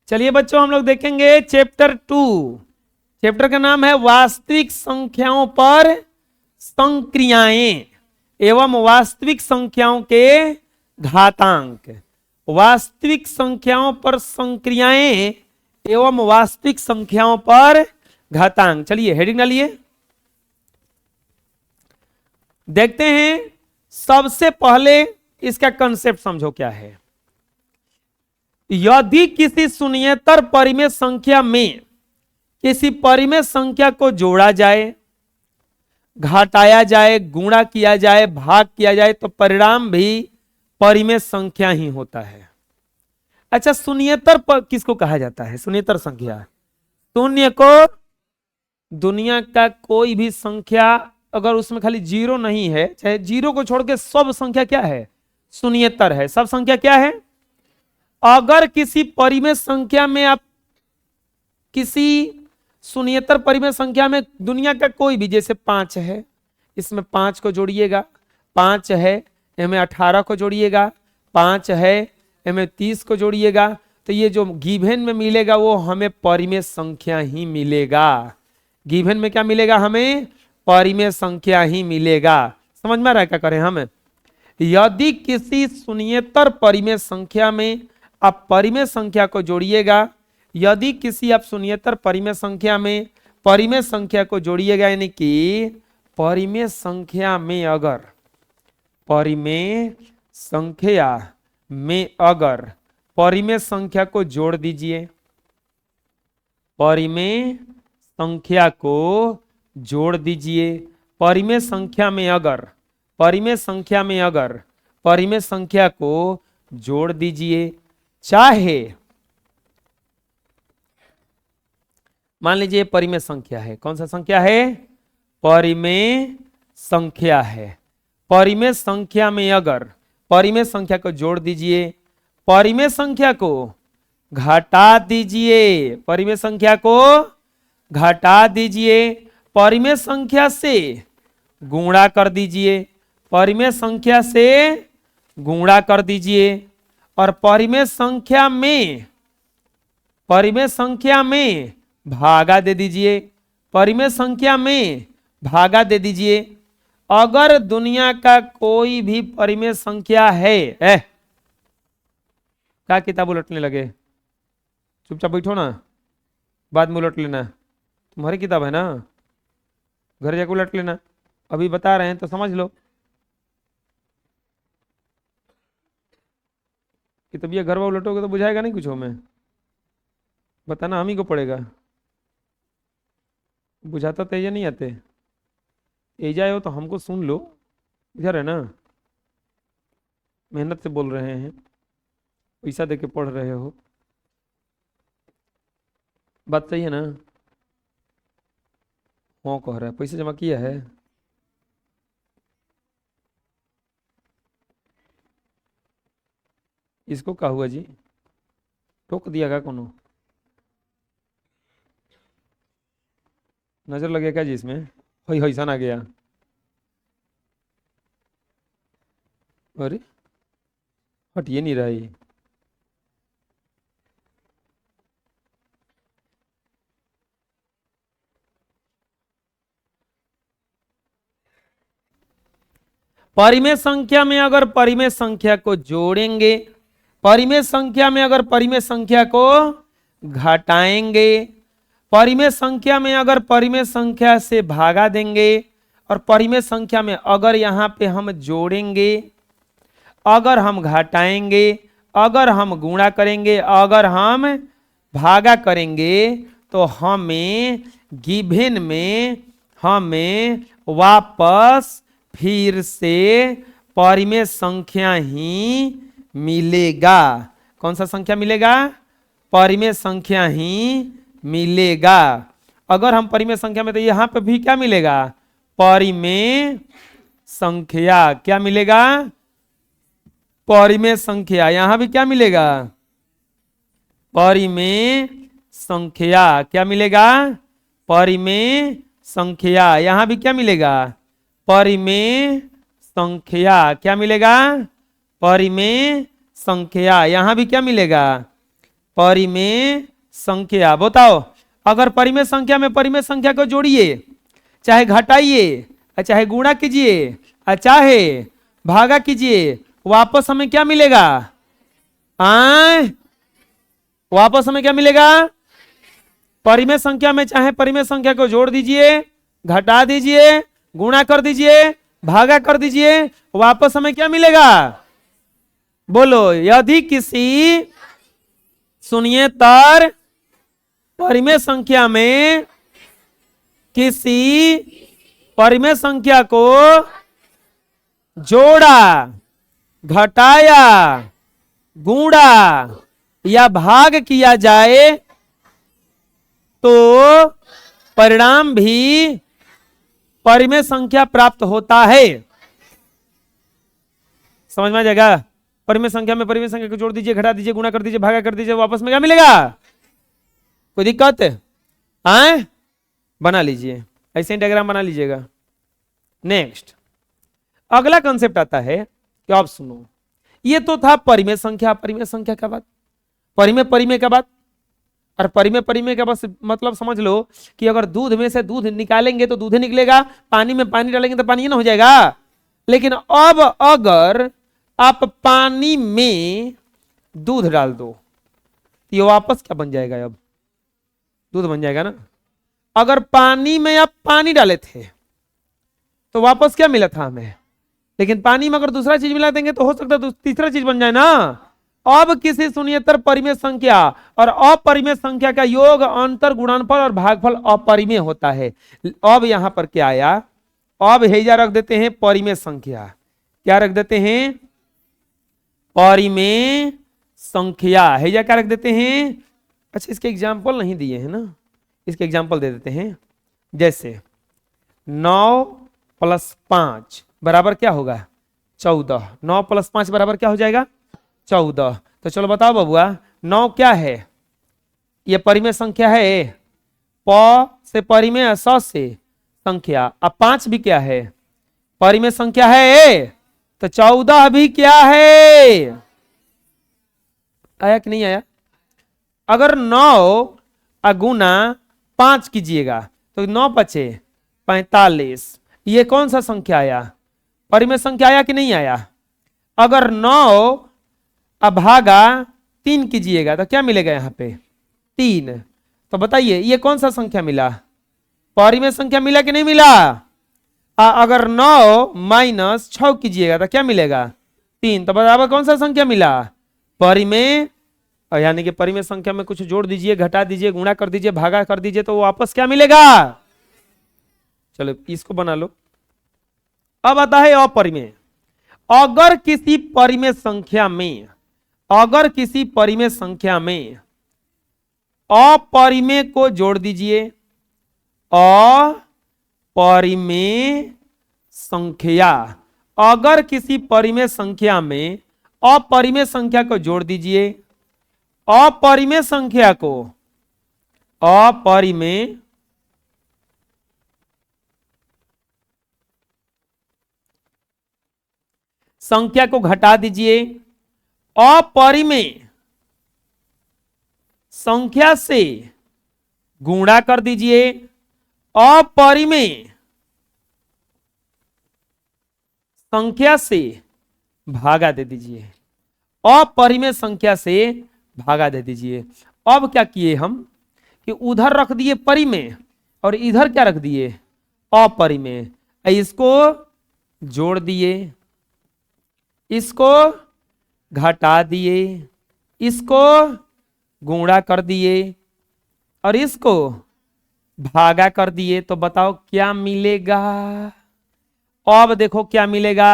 चलिए बच्चों, हम लोग देखेंगे चैप्टर 2। चैप्टर का नाम है वास्तविक संख्याओं पर संक्रियाएं एवं वास्तविक संख्याओं के घातांक। वास्तविक संख्याओं पर संक्रियाएं एवं वास्तविक संख्याओं पर घातांक। चलिए हेडिंग डालिए, देखते हैं। सबसे पहले इसका कंसेप्ट समझो क्या है। यदि किसी शून्येतर परिमेय संख्या में किसी परिमेय संख्या को जोड़ा जाए, घटाया जाए, गुणा किया जाए, भाग किया जाए तो परिणाम भी परिमेय संख्या ही होता है। अच्छा, शून्येतर किसको कहा जाता है? शून्येतर संख्या शून्य को दुनिया का कोई भी संख्या अगर उसमें खाली जीरो नहीं है, चाहे जीरो को छोड़ के सब संख्या क्या है? शून्येतर है। सब संख्या क्या है? अगर किसी परिमेय संख्या में आप किसी शून्येतर परिमेय संख्या में दुनिया का कोई भी, जैसे 5 है, इसमें 5 को जोड़िएगा, 5 है इनमें 18 को जोड़िएगा, 5 है इनमें 30 को जोड़िएगा, तो ये जो गिवन में मिलेगा वो हमें परिमेय संख्या ही मिलेगा। गिवन में क्या मिलेगा? हमें परिमेय संख्या ही मिलेगा। समझ में आ रहा है क्या करें हम? यदि किसी शून्येतर परिमेय संख्या में आप परिमेय संख्या को जोड़िएगा, यदि किसी आप शून्येतर परिमेय संख्या में परिमेय संख्या को जोड़िएगा, यानी कि परिमेय संख्या में अगर परिमेय संख्या को जोड़ दीजिए, परिमेय संख्या को जोड़ दीजिए, परिमेय संख्या में अगर परिमेय संख्या को जोड़ दीजिए, चाहे मान लीजिए परिमेय संख्या है। कौन सा संख्या है? परिमेय संख्या है। परिमेय संख्या में अगर परिमेय संख्या को जोड़ दीजिए, परिमेय संख्या को घटा दीजिए, परिमेय संख्या को घटा दीजिए, परिमेय संख्या से गुणा कर दीजिए, परिमेय संख्या से गुणा कर दीजिए, और परिमेय संख्या में भागा दे दीजिए, परिमेय संख्या में भागा दे दीजिए। अगर दुनिया का कोई भी परिमेय संख्या है, क्या किताब उलटने लगे? चुपचाप बैठो ना, बाद में उलट लेना। तुम्हारी किताब है ना, घर जाकर उलट लेना। अभी बता रहे हैं तो समझ लो कि तब ये घर वाला उलटोगे तो बुझाएगा नहीं कुछ। हमें बताना हम ही को पड़ेगा। बुझाता तो ये नहीं आते, एजा हो तो हमको सुन लो। इधर है ना, मेहनत से बोल रहे हैं, पैसा देके पढ़ रहे हो, बात सही है ना? हाँ कह रहा है, पैसा जमा किया है। इसको क्या हुआ जी? टोक दिया क्या कोनो? नजर लगे क्या जी इसमें? हई हईसन आ गया। अरे हटिए नहीं रहा ये। परिमेय संख्या में अगर परिमेय संख्या को जोड़ेंगे, परिमेय संख्या में अगर परिमेय संख्या को घटाएंगे, परिमेय संख्या में अगर परिमेय संख्या से भागा देंगे, और परिमेय संख्या में अगर यहाँ पे हम जोड़ेंगे, अगर हम घटाएंगे, अगर हम गुणा करेंगे, अगर हम भागा करेंगे, तो हमें गिवन में हमें वापस फिर से परिमेय संख्या ही मिलेगा। कौन सा संख्या मिलेगा? परिमेय संख्या ही मिलेगा। अगर हम परिमेय संख्या में, तो यहां पे भी क्या मिलेगा? परिमेय संख्या। क्या मिलेगा? परिमेय संख्या। यहां भी क्या मिलेगा? परिमेय संख्या। क्या मिलेगा? परिमेय संख्या। यहां भी क्या मिलेगा? परिमेय संख्या। क्या मिलेगा? परिमेय संख्या। यहां भी क्या मिलेगा? परिमेय संख्या। बताओ, अगर परिमेय संख्या में परिमेय संख्या को जोड़िए, चाहे घटाइए, चाहे गुणा कीजिए, चाहे भागा कीजिए, वापस हमें क्या मिलेगा? वापस हमें क्या मिलेगा? परिमेय संख्या में चाहे परिमेय संख्या को जोड़ दीजिए, घटा दीजिए, गुणा कर दीजिए, भागा कर दीजिए, वापस हमें क्या मिलेगा? बोलो, यदि किसी, सुनिए, तर परिमेय संख्या में किसी परिमेय संख्या को जोड़ा, घटाया, गुणा या भाग किया जाए तो परिणाम भी परिमेय संख्या प्राप्त होता है। समझ में आ जाएगा? परिमेय संख्या में परिमेय संख्या को जोड़ दीजिए, घटा दीजिए, गुणा कर दीजिए, भागा कर दीजिए, वापस में क्या मिलेगा? कोई दिक्कत है? बना लीजिए, ऐसे ही डायग्राम बना लीजिएगा। नेक्स्ट, अगला कंसेप्ट आता है कि आप सुनो, ये तो था परिमेय संख्या। परिमेय संख्या का बात, परिमेय परिमेय का बात, और परिमेय परिमेय का बस मतलब समझ लो कि अगर दूध में से दूध निकालेंगे तो दूध निकलेगा, पानी में पानी डालेंगे तो पानी ना हो जाएगा। लेकिन अब अगर आप पानी में दूध डाल दो तो ये वापस क्या बन जाएगा? अब दूध बन जाएगा ना। अगर पानी में आप पानी डाले थे तो वापस क्या मिला था हमें? लेकिन पानी में अगर दूसरा चीज मिला देंगे तो हो सकता है तीसरा चीज बन जाए ना। अब किसी शून्येतर परिमेय संख्या और अपरिमेय संख्या का योग, अंतर, गुणनफल और भागफल अपरिमेय होता है। अब यहां पर क्या आया? अब हेजा रख देते हैं परिमेय संख्या। क्या रख देते हैं? परिमेय संख्या। हेजा क्या रख देते हैं? अच्छा, इसके एग्जाम्पल नहीं दिए हैं ना, इसके एग्जाम्पल दे देते हैं। जैसे 9 + 5 बराबर क्या होगा? 14। 9 + 5 बराबर क्या हो जाएगा? 14। तो चलो बताओ बबुआ, 9 क्या है? ये परिमेय संख्या है, प से परिमेय, स से संख्या। अब 5 भी क्या है? परिमेय संख्या है। तो 14 भी क्या है? आया कि नहीं आया? अगर 9 गुना 5 कीजिएगा तो 9 बचे 45। ये कौन सा संख्या आया? परिमेय संख्या आया कि नहीं आया? अगर 9 भागा 3 कीजिएगा तो क्या मिलेगा यहाँ पे? 3। तो बताइए ये कौन सा संख्या मिला? परिमेय संख्या मिला कि नहीं मिला? अगर 9 - 6 कीजिएगा तो क्या मिलेगा? 3। तो बराबर कौन सा संख्या मिला? परिमेय। यानी कि परिमेय संख्या में कुछ जोड़ दीजिए, घटा दीजिए, गुणा कर दीजिए, भागा कर दीजिए तो वापस क्या मिलेगा? चलो इसको बना लो। अब आता है अपरिमेय। अगर किसी परिमेय संख्या में, अगर किसी परिमेय संख्या में अपरिमेय को जोड़ दीजिए, अपरिमेय संख्या, अगर किसी परिमेय संख्या में अपरिमेय संख्या को जोड़ दीजिए, अपरिमेय संख्या को, अपरिमेय संख्या को घटा दीजिए, अपरिमेय संख्या से गुणा कर दीजिए, अपरिमेय संख्या से भागा दे दीजिए, अपरिमेय संख्या से भागा दे दीजिए। अब क्या किए हम कि उधर रख दिए परिमेय और इधर क्या रख दिए? अपरिमेय। इसको जोड़ दिए, इसको घटा दिए, इसको गुणा कर दिए और इसको भागा कर दिए। तो बताओ क्या मिलेगा? अब देखो क्या मिलेगा।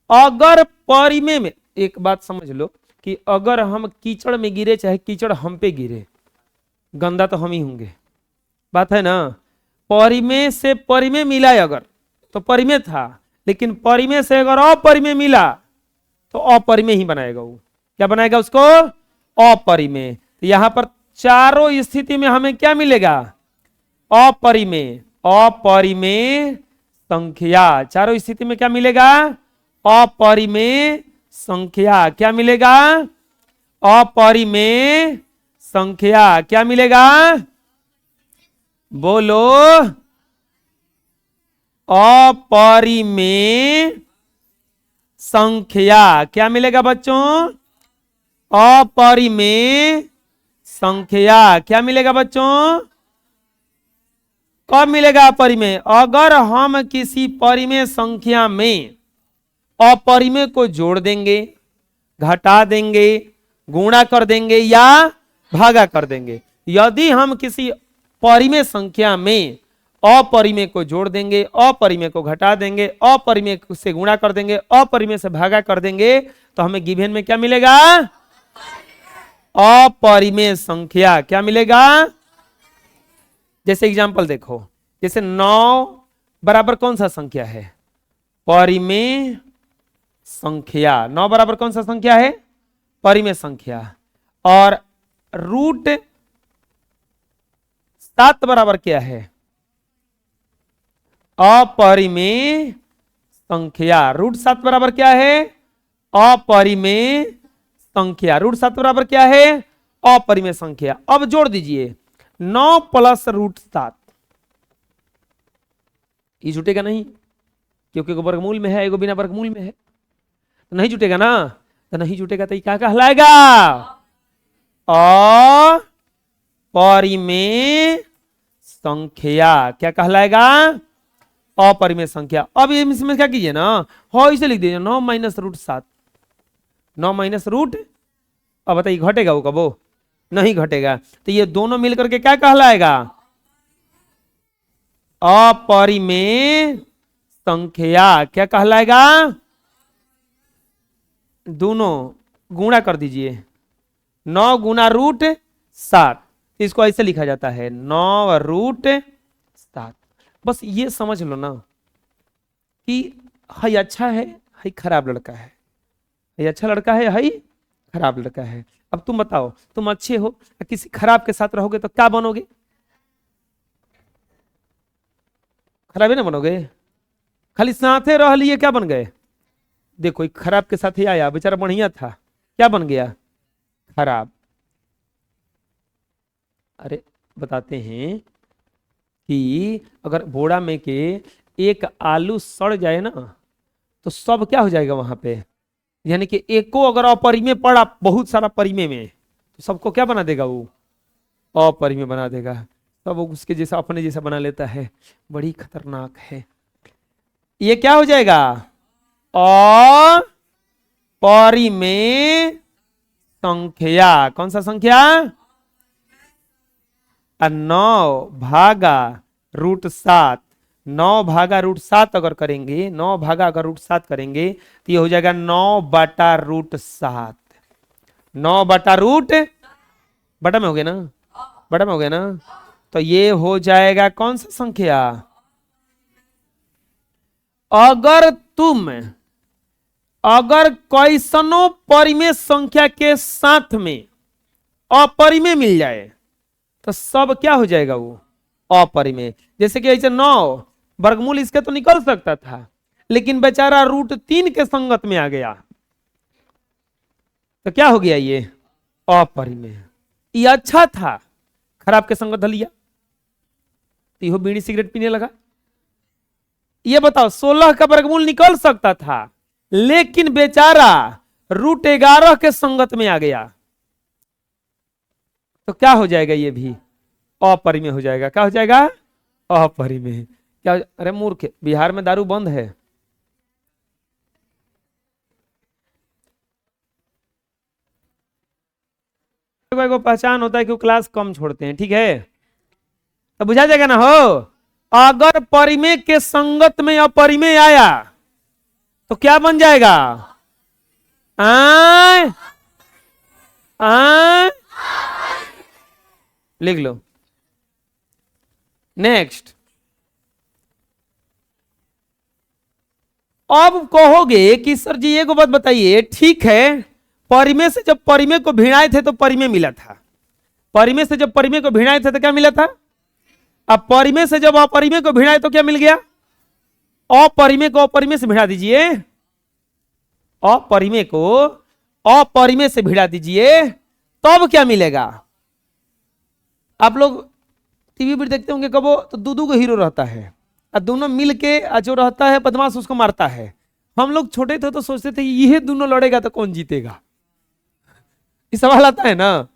अगर परिमेय में, एक बात समझ लो कि अगर हम कीचड़ में गिरे, चाहे कीचड़ हम पे गिरे, गंदा तो हम ही होंगे, बात है ना। परिमेय से परिमेय मिला अगर तो परिमेय था, लेकिन परिमेय से अगर अपरिमेय मिला तो अपरिमेय ही बनाएगा। वो क्या बनाएगा? उसको अपरिमेय। तो यहां पर चारों स्थिति में हमें क्या मिलेगा? अपरिमेय। अपरिमेय संख्या। चारों स्थिति में क्या मिलेगा? अपरिमेय संख्या। क्या मिलेगा? अपरिमेय संख्या। क्या मिलेगा? बोलो। अपरिमेय संख्या। क्या मिलेगा बच्चों? अपरिमेय संख्या। क्या मिलेगा बच्चों? कब मिलेगा अपरिमेय? अगर हम किसी परिमेय संख्या में अपरिमेय को जोड़ देंगे, घटा देंगे, गुणा कर देंगे या भागा कर देंगे। यदि हम किसी परिमेय संख्या में अपरिमेय को जोड़ देंगे, अपरिमेय को घटा देंगे, अपरिमेय से गुणा कर देंगे, अपरिमेय से भागा कर देंगे, तो हमें गिवन में क्या मिलेगा? अपरिमेय संख्या। क्या मिलेगा? जैसे एग्जांपल देखो, जैसे 9 बराबर कौन सा संख्या है? परिमेय संख्या। 9 बराबर कौन सा संख्या है? परिमेय संख्या। और रूट 7 बराबर क्या है? अपरिमेय संख्या। रूट 7 बराबर क्या है? अपरिमेय संख्या। रूट 7 बराबर क्या है? अपरिमेय संख्या। अब जोड़ दीजिए 9 प्लस रूट 7। ये जुटेगा नहीं, क्योंकि एगो वर्गमूल में है, एगो बिना वर्गमूल में है, तो नहीं जुटेगा ना। तो नहीं जुटेगा तो ये क्या कहलाएगा? अपरिमेय संख्या। क्या कहलाएगा? अपरिमेय संख्या। अब इसमें क्या कीजिए ना, हो इसे लिख दीजिए 9 माइनस रूट 7। 9 माइनस रूट, अब बताइए घटेगा वो कब? वो नहीं घटेगा। तो ये दोनों मिलकर के क्या कहलाएगा? अपरिमेय संख्या। क्या कहलाएगा? दोनों गुणा कर दीजिए, 9 गुना रूट 7। इसको ऐसे लिखा जाता है 9 रूट 7। बस ये समझ लो ना कि हई अच्छा है, हई खराब लड़का है, हई अच्छा लड़का है, हई खराब लड़का है। अब तुम बताओ, तुम अच्छे हो, किसी खराब के साथ रहोगे तो क्या बनोगे? खराब ही ना बनोगे। खाली साथे रह लिए क्या बन गए? देखो एक खराब के साथ ही आया, बेचारा बढ़िया था, क्या बन गया? खराब। अरे बताते हैं कि अगर बोड़ा में के एक आलू सड़ जाए ना, तो सब क्या हो जाएगा वहां पे? यानी कि एको अगर अपरिमेय पड़ा बहुत सारा परिमेय में, तो सबको क्या बना देगा? वो अपरिमेय बना देगा। सब उसके जैसा अपने जैसा बना लेता है। बड़ी खतरनाक है। ये क्या हो जाएगा? अपरिमेय संख्या। कौन सा संख्या? 9 भागा रूट 7। 9 भागा रूट 7 अगर करेंगे, 9 भागा अगर रूट 7 करेंगे तो ये हो जाएगा 9 बटा रूट 7। 9 बटा रूट, बटा में हो गया ना, बटा में हो गया ना। तो ये हो जाएगा कौन सा संख्या? अगर कैसनो परिमेय संख्या के साथ में अपरिमेय मिल जाए तो सब क्या हो जाएगा? वो अपरिमेय। जैसे कि ऐसे 9 वर्गमूल इसके तो निकल सकता था, लेकिन बेचारा रूट 3 के संगत में आ गया, तो क्या हो गया? ये अपरिमेय। ये अच्छा था, खराब के संगत धलिया, तो यो बीड़ी सिगरेट पीने लगा। ये बताओ 16 का वर्गमूल निकल सकता था, लेकिन बेचारा रूट 11 के संगत में आ गया, तो क्या हो जाएगा? ये भी अपरिमेय हो जाएगा। क्या हो जाएगा? अपरिमेय। क्या? अरे मूर्ख, बिहार में दारू बंद है। को पहचान होता है कि क्लास कम छोड़ते हैं, ठीक है, तो बुझा जाएगा ना। हो अगर परिमेय के संगत में अपरिमेय आया तो क्या बन जाएगा? आय आय लिख लो। नेक्स्ट, अब कहोगे कि सर जी एक बात बताइए, ठीक है परिमेय से जब परिमेय को भिड़ाए थे तो परिमेय मिला था, परिमेय से जब परिमेय को भिड़ाए थे तो क्या मिला था? अब परिमेय से जब अपरिमेय को भिड़ाए तो क्या मिल गया? अपरिमेय को अपरिमेय से भिड़ा दीजिए, अपरिमेय को अपरिमेय से भिड़ा दीजिए, तब क्या मिलेगा? आप लोग टीवी पर देखते होंगे कबो, तो दो को हीरो रहता है और दोनों मिलके जो रहता है बदमाश उसको मारता है। हम लोग छोटे थे तो सोचते थे ये दोनों लड़ेगा तो कौन जीतेगा। ये सवाल आता है ना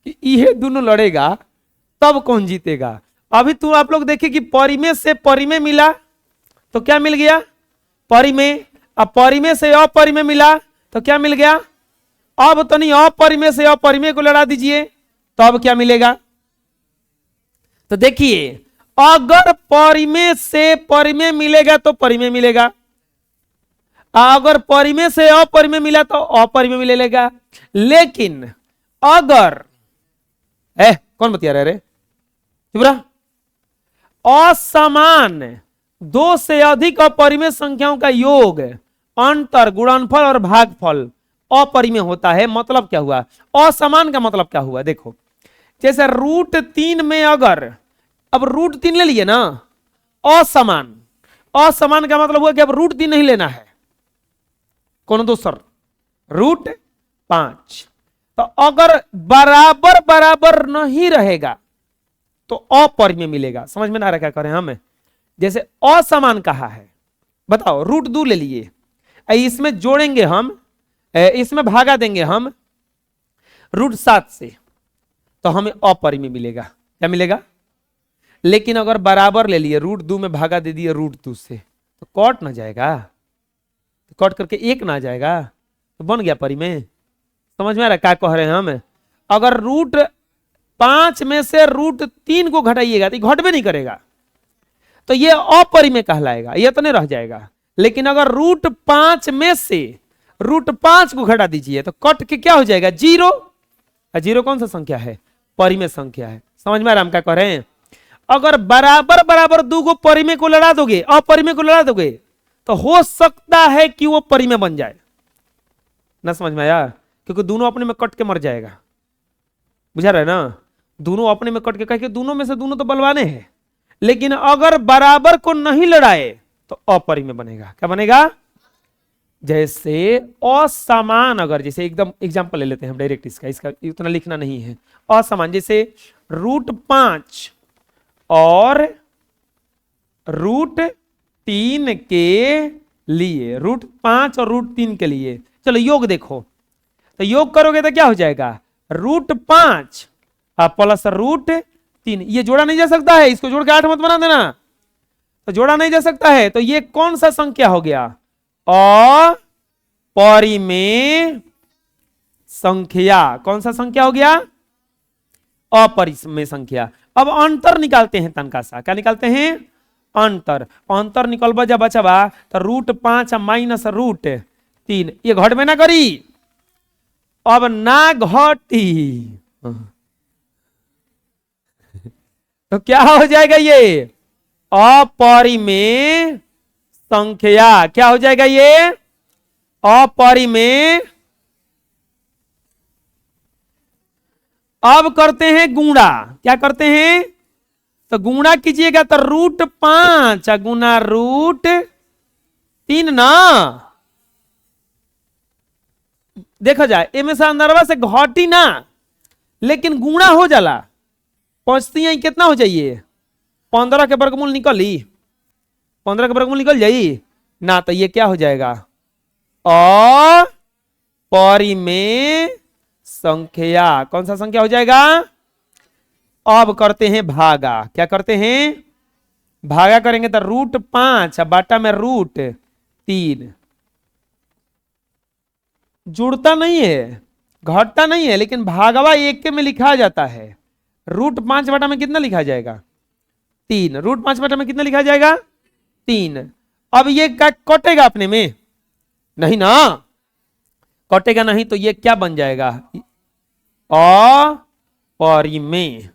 कि ये दोनों लड़ेगा तब कौन जीतेगा। अभी तो आप लोग देखिए कि परिमेय से परिमेय मिला तो क्या मिल गया? परिमेय। अब परिमेय से अपरिमेय मिला तो क्या मिल गया? अब तो नहीं, अपरिमेय से अपरिमेय को लड़ा दीजिए तो अब क्या मिलेगा? तो देखिए, अगर परिमेय से परिमेय मिलेगा तो परिमेय मिलेगा, अगर परिमेय से अपरिमेय मिला तो अपरिमेय मिलेगा। लेकिन अगर कौन बतिया रहे रे, चुप रहा। असमान दो से अधिक अपरिमेय संख्याओं का योग, अंतर, गुणनफल और भागफल अपरिमेय होता है। मतलब क्या हुआ? असमान का मतलब क्या हुआ? देखो, जैसे √3 में अगर, अब √3 ले लिए ना, असमान, असमान का मतलब हुआ कि अब √3 नहीं लेना है, कौन दूसर √5। तो अगर बराबर बराबर नहीं रहेगा तो अपरिमेय मिलेगा। समझ में ना आ रहा क्या करें हम? जैसे असमान कहा है, बताओ, √2 ले लिए, इसमें जोड़ेंगे हम, इसमें भागा देंगे हम √7 से, तो हमें अपरिमेय मिलेगा। क्या मिलेगा? लेकिन अगर बराबर ले लिए, √2 में भागा दे दिए √2 से, तो कट ना जाएगा, तो कट करके 1 ना जाएगा, तो बन गया परिमेय। समझ में आ रहा क्या कह रहे हैं हम? अगर √5 में से √3 को घटाइएगा तो घट में नहीं करेगा, तो ये अपरिमेय कहलाएगा, ये तो नहीं रह जाएगा। लेकिन अगर √5 में से √5 को घटा दीजिए तो कट के क्या हो जाएगा? 0। जीरो कौन सा संख्या है? परिमेय संख्या है। समझ में आ रहा हम क्या कह रहे हैं? अगर बराबर बराबर दो को परिमेय को लड़ा दोगे, अपरिमेय को लड़ा दोगे, तो हो सकता है कि वो परिमेय बन जाए। ना समझ में आया? क्योंकि दोनों अपने में कट के मर जाएगा। बुझा रहे ना? दोनों अपने में कट के, कह के दोनों में से दोनों तो बलवाने हैं, लेकिन अगर बराबर को नहीं लड़ाए तो अपरिमेय बनेगा। क्या बनेगा? जैसे असमान, अगर जैसे एकदम एग्जांपल ले लेते हैं हम डायरेक्ट इसका इतना लिखना नहीं है। असमान जैसे √5 और √3 के लिए, √5 और √3 के लिए, चलो योग देखो, तो योग करोगे तो क्या हो जाएगा? √5 प्लस √3। ये जोड़ा नहीं जा सकता है, इसको जोड़ के 8 मत बना देना, तो जोड़ा नहीं जा सकता है। तो ये कौन सा संख्या हो गया? अपरिमेय संख्या। कौन सा संख्या हो गया? अपरिमेय संख्या। अब अंतर निकालते हैं तनका सा। क्या निकालते हैं? अंतर। अंतर निकलबा जब बचबा तो √5 माइनस √3, ये घट में ना करी, अब ना घटी, तो क्या हो जाएगा? ये अपरिमेय संख्या। क्या हो जाएगा? ये अपरिमेय। अब करते हैं गुणा। क्या करते हैं? तो गुणा कीजिएगा तो √5 गुना √3 ना, देखा जाए इनमें से अंदरवा से घटी ना, लेकिन गुणा हो जाला। पहुंचती है कितना हो जाइए? 15 के वर्गमूल निकली, 15 के वर्गमूल निकल जाई ना, तो ये क्या हो जाएगा? अपरिमेय संख्या। कौन सा संख्या हो जाएगा? अब करते हैं भागा। क्या करते हैं? भागा करेंगे तो √5 बाटा में √3, जुड़ता नहीं है, घटता नहीं है, लेकिन भागवा एक के में लिखा जाता है। √5 बटा में कितना लिखा जाएगा? 3। √5 बटा में कितना लिखा जाएगा? 3। अब ये क्या कटेगा अपने में? नहीं ना, कटेगा नहीं, तो ये क्या बन जाएगा? अपरिमेय।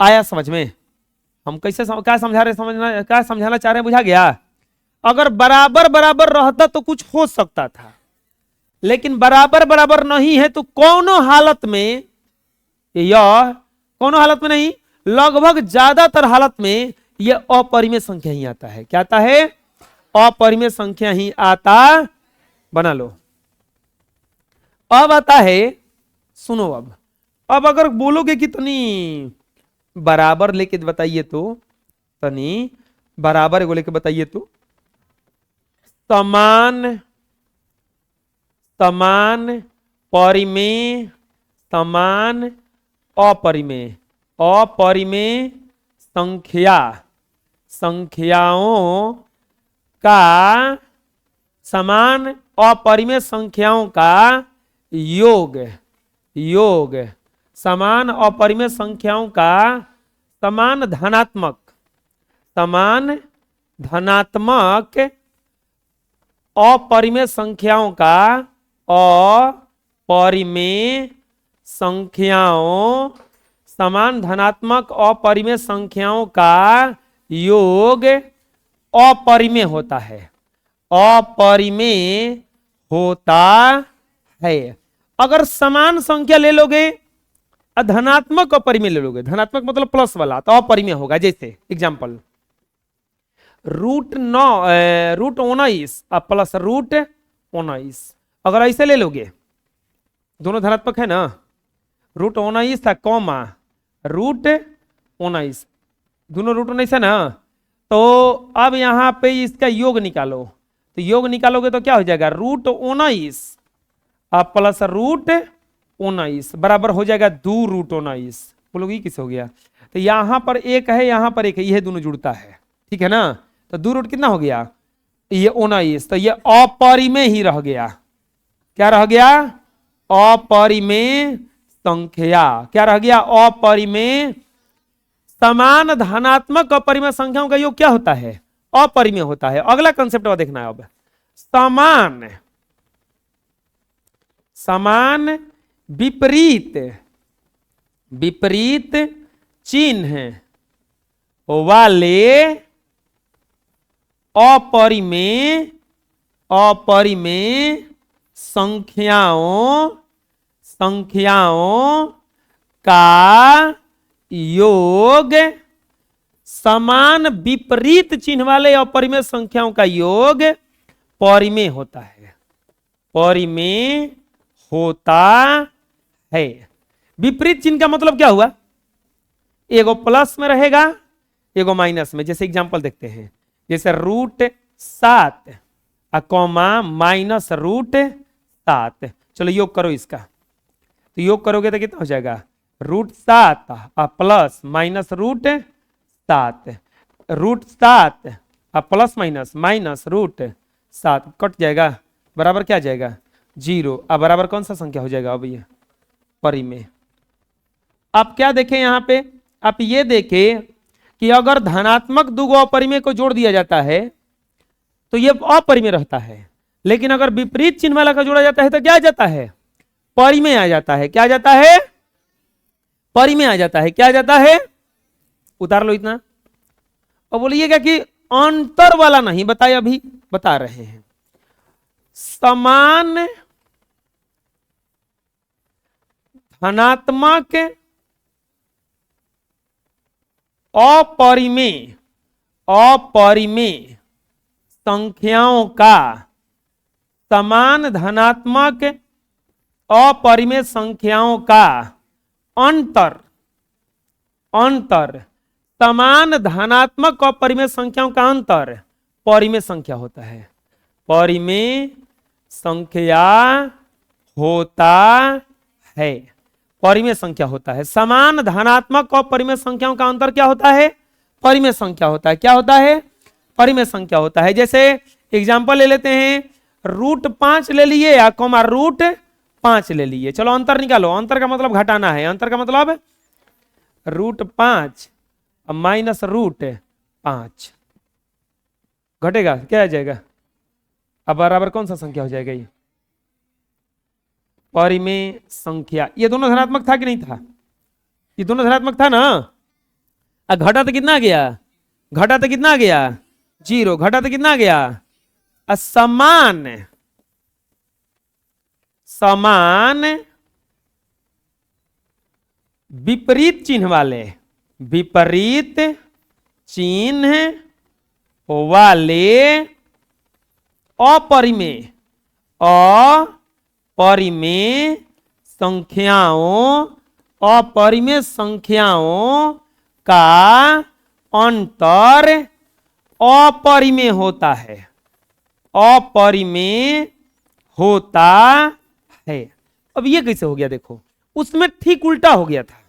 आया समझ में? हम कैसे क्या समझा रहे, समझना क्या समझाना चाह रहे हैं? बुझा गया? अगर बराबर बराबर रहता तो कुछ हो सकता था, लेकिन बराबर बराबर नहीं है, तो कोनो हालत में, यह कोनो हालत में नहीं, लगभग ज्यादातर हालत में यह अपरिमेय संख्या ही आता है। क्या आता है? अपरिमेय संख्या ही आता। बना लो, अब आता है, सुनो अब अगर बोलोगे कि तनी बराबर लेके बताइए तो, तनी बराबर एगो लेके बताइए तो, समान समान परिमेय समान अपरिमेय अपरिमेय संख्या संख्याओं का समान अपरिमेय संख्याओं का योग योग समान अपरिमेय संख्याओं का समान धनात्मक अपरिमेय संख्याओं का अपरिमेय संख्याओं समान धनात्मक अपरिमेय संख्याओं का योग अपरिमेय होता है अपरिमेय होता है। अगर समान संख्या ले लोगे धनात्मक अपरिमेय ले लोगे, धनात्मक मतलब प्लस वाला, तो अपरिमेय होगा। जैसे एग्जांपल √19 प्लस √19, अगर ऐसे ले लोगे, दोनों धनात्मक है ना, √19 था कॉमा √19, दोनों √19 है ना, तो अब यहां पे इसका योग निकालो, तो योग निकालोगे तो क्या हो जाएगा, √19 प्लस √19 बराबर हो जाएगा 2√19। बोलोगे किस हो गया, तो यहां पर एक है यहां पर एक है, यह दोनों जुड़ता है, ठीक है ना, तो 2 रूट कितना हो गया, ये 19, तो ये अपरिमेय ही रह गया। क्या रह गया, अपरिमेय संख्या। क्या रह गया, अपरिमेय। समान धनात्मक अपरिमेय संख्याओं का योग क्या होता है, अपरिमेय होता है। अगला कंसेप्ट और देखना है अब, समान विपरीत चिन्ह वाले अपरिमेय संख्याओं का योग समान विपरीत चिन्ह वाले अपरिमेय संख्याओं का योग परिमेय होता है, परिमेय होता है। विपरीत चिन्ह का मतलब क्या हुआ, एगो प्लस में रहेगा एगो माइनस में। जैसे एग्जांपल देखते हैं, जैसे √7 कॉमा माइनस √7, चलो योग करो इसका, तो योग करोगे तो कितना हो जाएगा, √7 plus minus √7, √7 plus minus √7 cut जाएगा, बराबर क्या जाएगा 0। अब बराबर कौन सा संख्या हो जाएगा, अब ये परिमेय। आप क्या देखें यहां पे, आप ये देखें कि अगर धनात्मक दुगो अपरिमेय को जोड़ दिया जाता है तो ये अपरिमेय रहता है, लेकिन अगर विपरीत चिन्ह वाला का जोड़ा जाता है तो क्या आ जाता है, परिमेय आ जाता है। क्या आ जाता है, परिमेय आ जाता है। क्या आ जाता है, उतार लो इतना। और बोलिएगा कि अंतर वाला नहीं बताए, अभी बता रहे हैं। समान धनात्मक अपरिमेय संख्याओं का, समान धनात्मक अपरिमेय संख्याओं का अंतर समान धनात्मक अपरिमेय संख्याओं का अंतर परिमेय संख्या होता है, परिमेय संख्या होता है, परिमेय संख्या होता है। समान धनात्मक और परिमेय संख्याओं का अंतर क्या होता है, परिमेय संख्या होता है। क्या होता है, परिमेय संख्या होता है। जैसे एग्जांपल ले लेते हैं, √5 ले लिए या कॉमा √5 ले लिए, चलो अंतर निकालो। अंतर का मतलब घटाना है, अंतर का मतलब √5 माइनस √5 घटेगा, क्या आ जाएगा, अब बराबर कौन सा संख्या हो जाएगा, ये परिमेय संख्या। ये दोनों धनात्मक था कि नहीं था, ये दोनों धनात्मक था ना, घटा तो कितना गया, घटा तो कितना गया 0, घटा तो कितना गया, समान विपरीत चिन्ह वाले अपरिमेय परिमेय संख्याओं, अपरिमेय संख्याओं का अंतर अपरिमेय होता है, अपरिमेय होता है। अब ये कैसे हो गया? देखो, उसमें ठीक उल्टा हो गया था।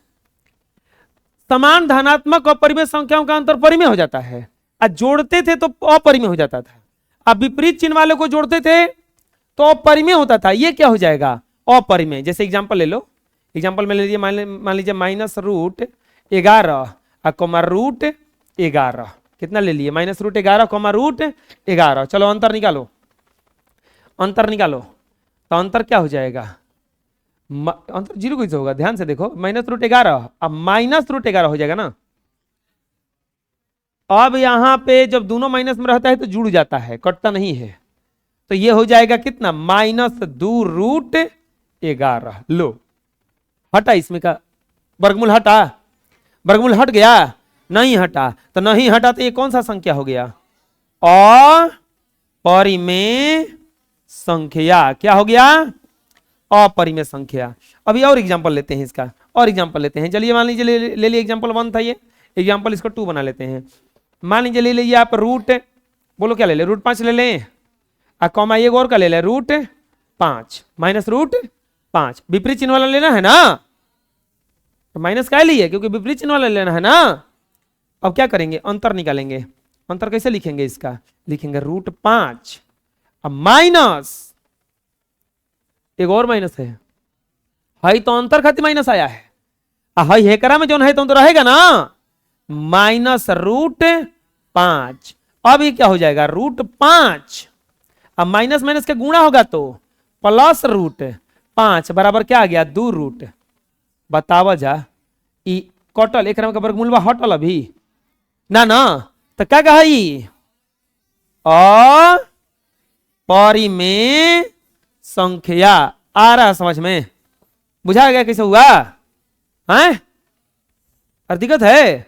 समान धनात्मक अपरिमेय संख्याओं का अंतर परिमेय हो जाता है, और जोड़ते थे तो अपरिमेय हो जाता था। अब विपरीत चिन्ह वाले को जोड़ते थे तो अपरिमेय होता था। ये क्या हो जाएगा? अपरिमेय। जैसे एग्जांपल ले लो, एग्जांपल में ले लीजिए, मान लीजिए -√11 कॉमा √11। कितना ले लिए? -√11 कॉमा √11। चलो अंतर निकालो, अंतर निकालो। तो अंतर क्या हो जाएगा? अंतर 0 कैसे होगा? ध्यान से देखो, -√11 अब -√11 हो जाएगा ना। अब यहां पे जब दोनों माइनस में रहता है तो जुड़ जाता है, कटता नहीं है। तो ये हो जाएगा कितना? -2√11। लो, हटा इसमें का वर्गमूल, हटा, वर्गमूल हट गया? नहीं हटा। तो नहीं हटा तो ये कौन सा संख्या हो गया? अपरिमेय संख्या। क्या हो गया? अपरिमेय संख्या। अभी और एग्जांपल लेते हैं इसका, और एग्जांपल लेते हैं। चलिए मान लीजिए ले लिए एग्जांपल 1 था ये, एग्जांपल इसको 2 बना लेते हैं। मान लीजिए ले लीजिए आप रूट, बोलो क्या ले ले? √5 ले लें, कॉमा एक और का ले लें √5 -√5। विपरीत चिन्ह वाला लेना है ना, तो माइनस का लिए क्योंकि विपरीत चिन्ह वाला लेना है ना। अब क्या करेंगे? अंतर निकालेंगे। अंतर कैसे लिखेंगे इसका? लिखेंगे √5 अब माइनस एक और माइनस है, तो अंतर खातिर माइनस आया है, हाई हेकरा में जो है तो रहेगा ना, -√5। अब ये क्या हो जाएगा? √5। अब माइनस माइनस का गुणा होगा तो +√5 बराबर क्या आ गया? 2√। बतावा जा, ई कटल एक का वर्गमूल हटल अभी ना ना, तो क्या कहा? अपरिमेय संख्या। आ रहा समझ में? बुझा गया कैसे हुआ? हैं? और दिक्कत है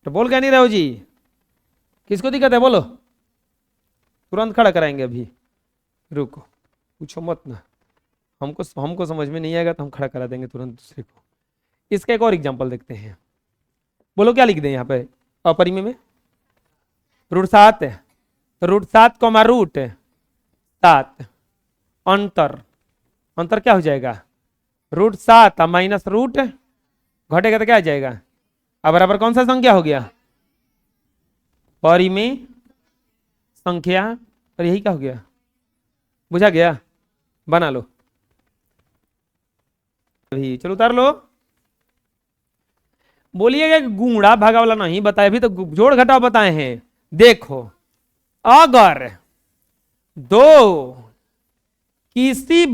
तो बोल क्या नहीं रहे हो जी? किसको दिक्कत है बोलो? तुरंत खड़ा कराएंगे अभी, रुको, पूछो मत ना। हमको समझ में नहीं आएगा तो हम खड़ा करा देंगे तुरंत दूसरे को। इसका एक और एग्जांपल देखते हैं। बोलो क्या लिख दें यहाँ पे अपरिमेय में? √7 है, √7 कॉमा √7। अंतर, अंतर क्या हो जाएगा? √7 माइनस रूट, घटेगा तो क्या आ जाएगा? अब बराबर कौन सा संख्या हो गया? परिमेय संख्या। और यही क्या हो गया? बुझा गया? बना लो अभी, चलो उतार लो। बोलिएगा कि गुणा भागा वाला नहीं बताए, अभी तो जोड़ घटाव बताए हैं। देखो, अगर दो किसी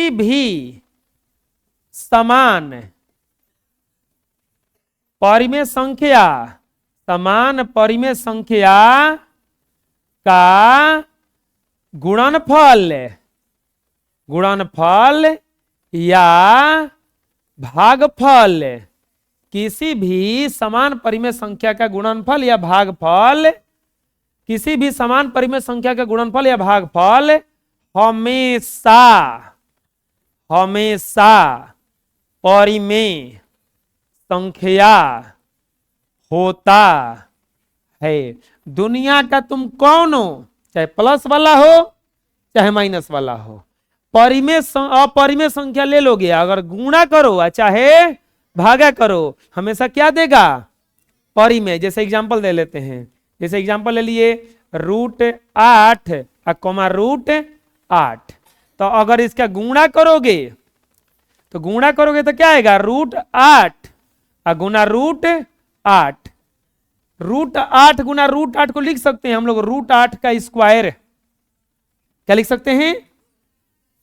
भी समान परिमेय संख्या, समान परिमेय संख्या का गुणनफल या भागफल, किसी भी समान परिमेय संख्या का गुणनफल या भागफल, किसी भी समान परिमेय संख्या का गुणनफल या भागफल हमेशा परिमेय संख्या होता है। दुनिया का तुम कौन हो, चाहे प्लस वाला हो चाहे माइनस वाला हो, परिमेय अपरिमेय संख्या ले लोगे, अगर गुणा करो चाहे भागा करो, हमेशा क्या देगा? परिमेय। जैसे एग्जांपल दे लेते हैं, जैसे एग्जांपल ले लिए √8 कॉमा √8। तो अगर इसका गुणा करोगे तो क्या आएगा? √8 गुना √8। √8 गुना √8 को लिख सकते हैं हम लोग √8 का स्क्वायर। क्या लिख सकते हैं?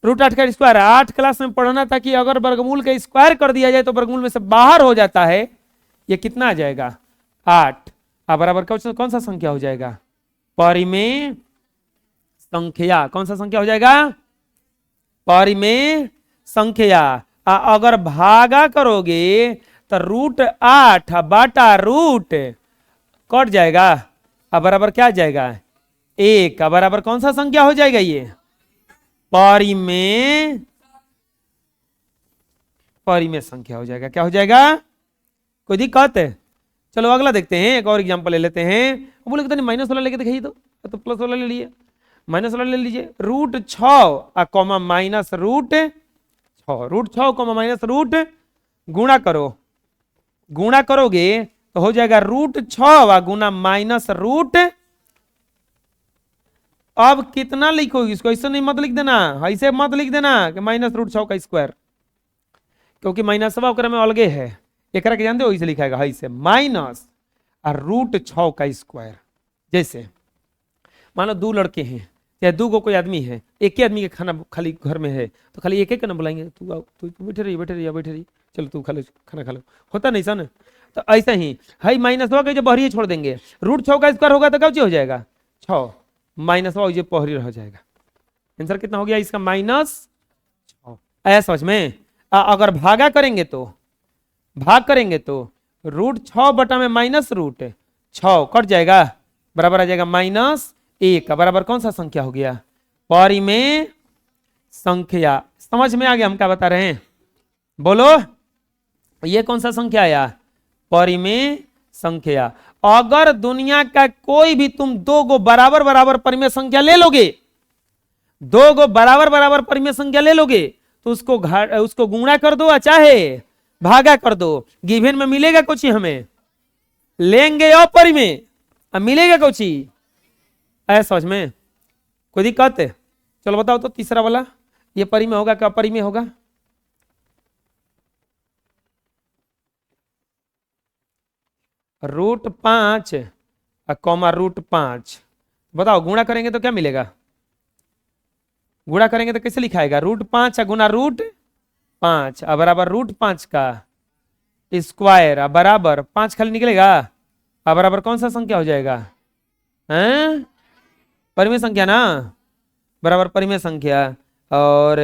√8 का स्क्वायर। 8 क्लास में पढ़ना था कि अगर वर्गमूल का स्क्वायर कर दिया जाए तो वर्गमूल में से बाहर हो जाता है। ये कितना आ जाएगा? 8। अब बराबर कौन सा संख्या हो जाएगा? परिमेय संख्या। कौन सा संख्या हो जाएगा? परिमेय संख्या। अगर भागा करोगे तो √8 बटा रूट कट जाएगा। अब बराबर क्या आ जाएगा? 1 का बराबर कौन सा संख्या हो जाएगा? ये परिमेय संख्या हो जाएगा। क्या हो जाएगा? कोई दिक्कत है? चलो अगला देखते हैं, एक और एग्जांपल ले लेते हैं। बोले कि माइनस वाला लेके दिखाइए तो प्लस वाला ले लिए, माइनस वाला ले लीजिए। √6 comma minus √6, √6 comma minus root गुणा करो, गुणा करोगे तो हो जाएगा √6 गुना माइनस रूट। अब कितना लिखोगे इसको? ऐसे नहीं मत लिख देना, ऐसे मत लिख देना कि माइनस √6 का स्क्वायर, क्योंकि माइनस में अलगे है। एक जानते हो इसे लिखाएगा ऐसे माइनस और √6 का स्क्वायर। जैसे मान लो 2 लड़के हैं या 2 को कोई आदमी है, एक ही आदमी के खाना खाली घर में है तो खाली एक एक ना बुलाएंगे, तू बैठे रही, चलो तू खाना खा लो, होता नहीं सन। तो ऐसा ही हाई माइनस के जो बहरी छोड़ देंगे, √6 का स्क्वायर होगा तो क्या हो जाएगा? 6 माइनस जो पहरी रह जाएगा। आंसर कितना हो गया इसका? -6। आया समझ में? अगर भागा करेंगे तो √6 बटा में माइनस √6 कट जाएगा, बराबर आ जाएगा -1 का बराबर कौन सा संख्या हो गया? परिमेय संख्या। समझ में आ गया हम क्या बता रहे हैं? बोलो, ये कौन सा संख्या आया? परिमेय संख्या। अगर दुनिया का कोई भी तुम 2 गो बराबर बराबर परिमेय संख्या ले लोगे, 2 गो बराबर बराबर परिमेय संख्या ले लोगे तो उसको गुणा कर दो, चाहे भागा कर दो, गिवन में मिलेगा कुछ ही, हमें लेंगे अपरिमेय, अब मिलेगा कुछ ही। ऐसा समझ में? कोई दिक्कत है? चलो बताओ तो तीसरा वाला, ये परिमेय होगा क्या अपरिमेय होगा? √5 कॉमा √5, बताओ गुणा करेंगे तो क्या मिलेगा? गुणा करेंगे तो कैसे लिखाएगा? √5 गुना √5 बराबर √5 का स्क्वायर बराबर 5 खाली निकलेगा, बराबर कौन सा संख्या हो जाएगा? परिमेय संख्या ना, बराबर परिमेय संख्या। और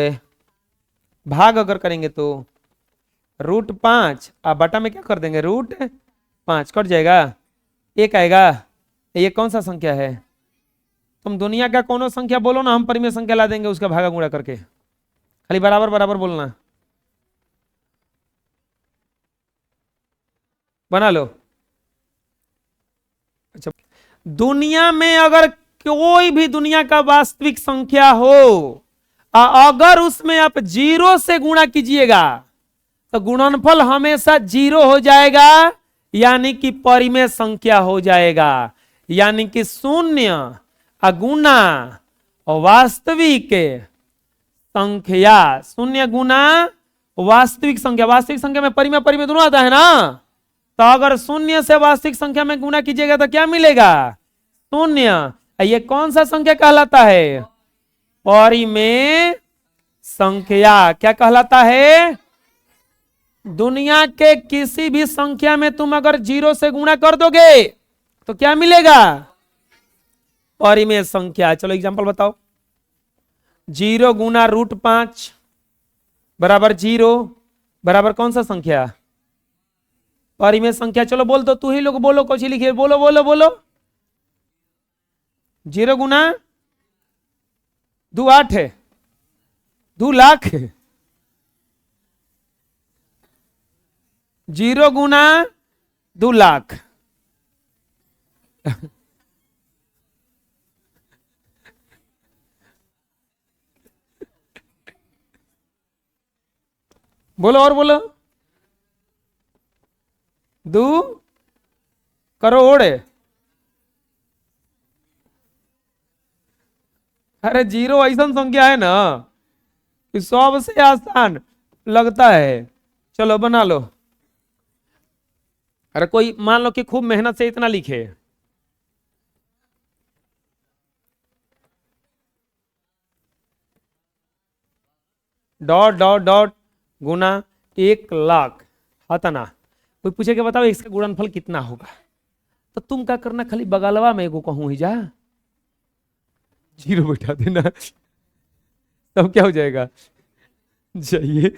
भाग अगर करेंगे तो √5 बटा में क्या कर देंगे? √5 कट जाएगा, 1 आएगा। ये कौन सा संख्या है? तुम दुनिया का कोनो संख्या बोलो ना, हम परिमेय संख्या ला देंगे उसका भागा गुणा करके, खाली बराबर बराबर बोलना। बना लो। अच्छा, दुनिया में अगर कोई भी दुनिया का वास्तविक संख्या हो, अगर उसमें आप 0 से गुणा कीजिएगा तो गुणनफल हमेशा 0 हो जाएगा, यानी कि परिमेय संख्या हो जाएगा। यानी कि 0 गुना वास्तविक संख्या, 0 गुना वास्तविक संख्या, वास्तविक संख्या में परिमेय परिमेय दोनों आता है ना, तो अगर 0 से वास्तविक संख्या में गुणा कीजिएगा तो क्या मिलेगा? 0। ये कौन सा संख्या कहलाता है? परिमेय संख्या। क्या कहलाता है? दुनिया के किसी भी संख्या में तुम अगर 0 से गुणा कर दोगे तो क्या मिलेगा? परिमेय संख्या। चलो एग्जांपल बताओ। 0 गुना √5 बराबर 0 बराबर कौन सा संख्या? परिमेय संख्या। चलो बोल दो, तू ही लोग बोलो, कुछ लिखिए, बोलो बोलो बोलो। 0 गुना 2 8 है, 2 लाख। 0 गुना 2 लाख। बोलो और बोलो। 2 करोड़। अरे 0 ऐसा संख्या है ना कि सबसे आसान लगता है। चलो बना लो। अरे कोई मान लो कि खूब मेहनत से इतना लिखे, डॉट डॉट डॉट गुना 1 लाख हतना। कोई पूछे कि बताओ इसका गुणनफल कितना होगा, तो तुम क्या करना, खाली बगलवा में एगो कहूं ही जा 0 बैठा देना, तब क्या हो जाएगा? जाइए